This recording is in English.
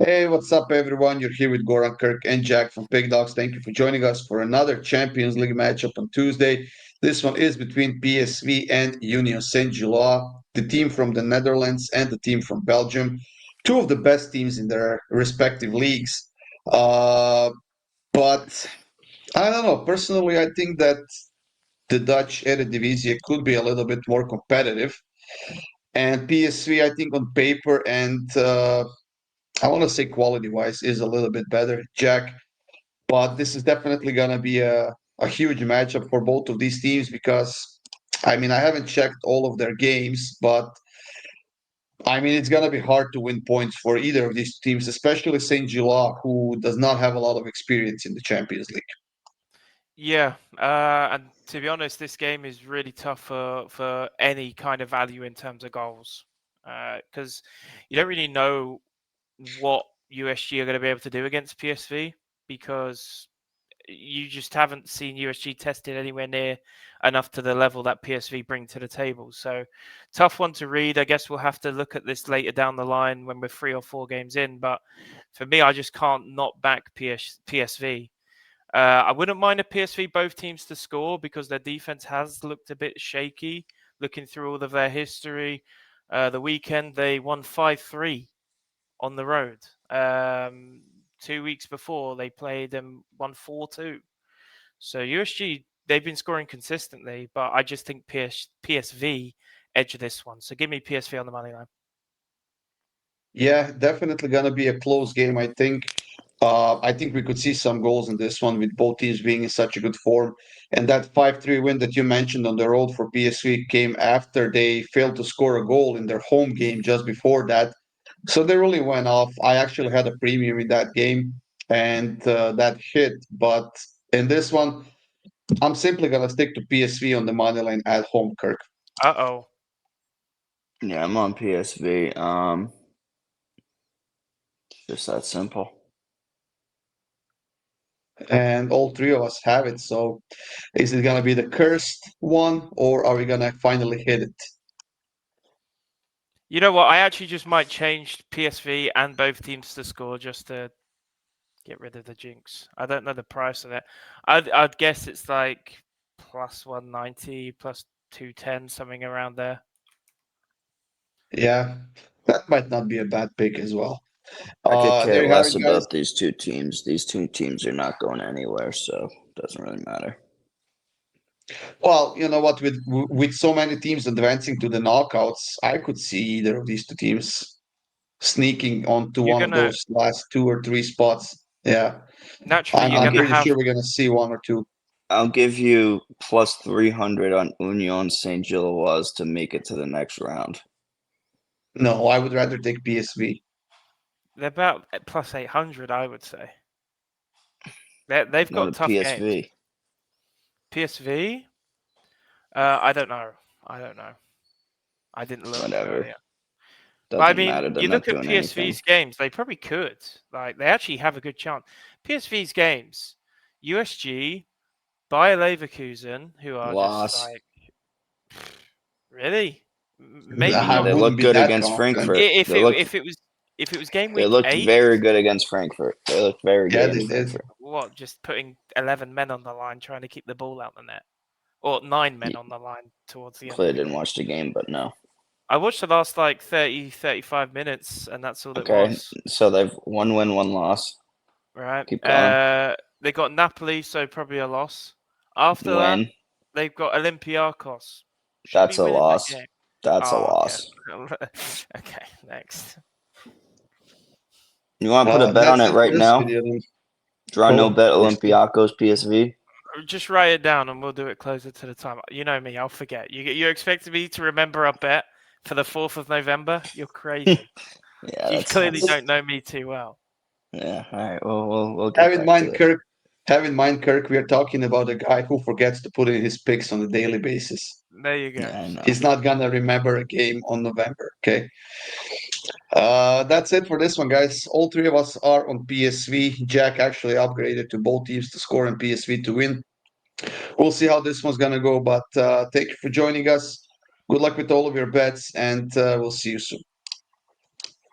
Hey, what's up, everyone? You're here with Goran, Kirk, and Jack from PickDawgz. Thank you for joining us for another Champions League matchup on Tuesday. This one is between PSV and Union Saint-Gilloise, the team from the Netherlands and the team from Belgium, two of the best teams in their respective leagues. But I don't know. Personally, I think that the Dutch Eredivisie could be a little bit more competitive. And PSV, I think, on paper and I want to say quality wise is a little bit better, Jack. But this is definitely going to be a huge matchup for both of these teams because, I mean, I haven't checked all of their games, but I mean, it's going to be hard to win points for either of these teams, especially St. Gilloise, who does not have a lot of experience in the Champions League. Yeah, and to be honest, this game is really tough for any kind of value in terms of goals, because you don't really know what USG are going to be able to do against PSV because you just haven't seen USG tested anywhere near enough to the level that PSV bring to the table. So tough one to read. I guess we'll have to look at this later down the line when we're 3 or 4 games in. But for me, I just can't not back PSV. I wouldn't mind a PSV both teams to score because their defense has looked a bit shaky. Looking through all of their history, the weekend they won 5-3 on the road. 2 weeks before they played and won 4-2. So USG they've been scoring consistently, but I just think PSV edge this one. So give me PSV on the money line. Yeah, definitely going to be a close game, I think. I think we could see some goals in this one with both teams being in such a good form. And that 5-3 win that you mentioned on the road for PSV came after they failed to score a goal in their home game just before that. So they really went off. I actually had a premium in that game and that hit. But in this one, I'm simply going to stick to PSV on the money line at home, Kirk. Uh-oh. Yeah, I'm on PSV. Just that simple. And all three of us have it. So is it going to be the cursed one or are we going to finally hit it? You know what? I actually just might change PSV and both teams to score just to get rid of the jinx. I don't know the price of it. I'd guess it's like plus 190, plus 210, something around there. Yeah, that might not be a bad pick as well. I could care There you have less it, guys. about these two teams. These two teams are not going anywhere, so it doesn't really matter. Well, you know what? With so many teams advancing to the knockouts, I could see either of these two teams sneaking onto You're one of gonna those last 2 or 3 spots. Yeah, naturally you're I'll I'm gonna give pretty have sure we're gonna see one or two. I'll give you plus 300 on Union Saint Gilloise to make it to the next round. No, I would rather take PSV. they're about plus 800, I would say. They've No, got to tough games. PSV. PSV? I don't know. I don't know. I didn't look Whatever. earlier. But I Doesn't matter. mean, They're you not look at doing anything. PSV's games, they probably could. Like, they actually have a good chance. PSV's games, USG, Bayer Leverkusen, who are just Loss. like, really? Maybe I not. They wouldn't look be good that against confident. Frankfurt. If it was game They week looked 8, very good against Frankfurt. They looked very Yeah, good they against did. Frankfurt. what, just putting 11 men on the line trying to keep the ball out the net, or 9 men You on the line towards the end of clearly the didn't game. watch the game, but no. I watched the last like 30, 35 minutes, and that's all it Okay, was. so they've one win, one loss. Right. Keep going. They got Napoli, so probably a loss. After that, Win. they've got Olympiacos. Should be That's a winning that loss. game. That's a Oh, okay. loss. Okay, next. You want to put a bet on That's it it for right this now? video. Then. Draw no Go. bet Please go. Olympiacos PSV. Just write it down, and we'll do it closer to the time. You know me, I'll forget. You expect me to remember a bet for the 4th of November? You're crazy. Yeah, You clearly that's don't know me too well. yeah. All right, we'll Have get in back to mind, it. Kirk. Have in mind, Kirk. We are talking about a guy who forgets to put in his picks on a daily basis. There you go. Yeah, I know. He's not gonna remember a game on November. Okay. That's it for this one, guys. All three of us are on PSV. Jack actually upgraded to both teams to score and PSV to win. We'll see how this one's gonna go. But thank you for joining us. Good luck with all of your bets, and we'll see you soon.